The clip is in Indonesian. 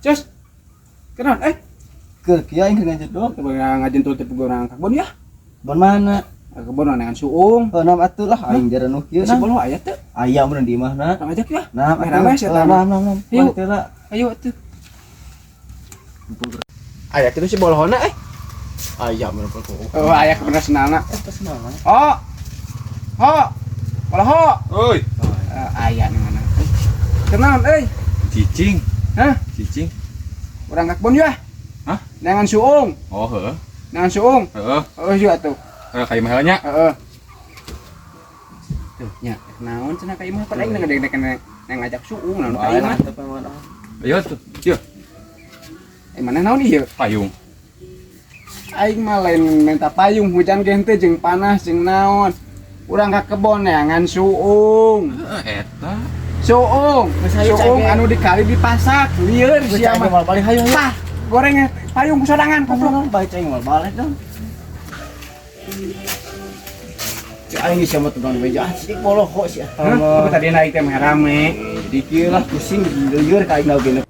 Cus. Kenaon Keur kieu aing ngajet doang. ngajin tuh tipe orang kebun ya. Bon mana? Kebun dengan suung. Nam atuh lah aing jara nu kieu. Si bolo aya teu? Aya mun di imahna. Ngajak ya. Nam Rame saya nam. Ayo. Ayo. Ayo tuh. Aya kitu si bolohona Aya mun pokok. Oh, aya bener senana. Senang. Oh. Ho. Boloho. Oi, Aya nih mana. Kenaon cicing. Hah? Cicing. Urang ka kebun ya? Hah? Dengan suung. Oh, heeh. Dengan suung. Heeh. Oh, juga tuh. Kayak mahal nya. Heeh. Tuh, nya, naon cenah ka imah pada aing ngedek ngajak suung naon ka imah. Ayo tuh. Yuk, Mana naon ieu? payung. Aing mah lain minta payung, hujan ge henteu jeung panas jeung naon. Urang ka kebon neangan suung. Eta. Suung, suung anu dikali dipasak, lieur sia mah. Mal balik hayu. Tah, goreng payung ku sodangan goblok. Baik cai mal balik dong. Aing geus sama tukang beja cilik boloho sia. Hah? Tadi naik teh rame. Jadi kieu lah pusing lieur ka aing naon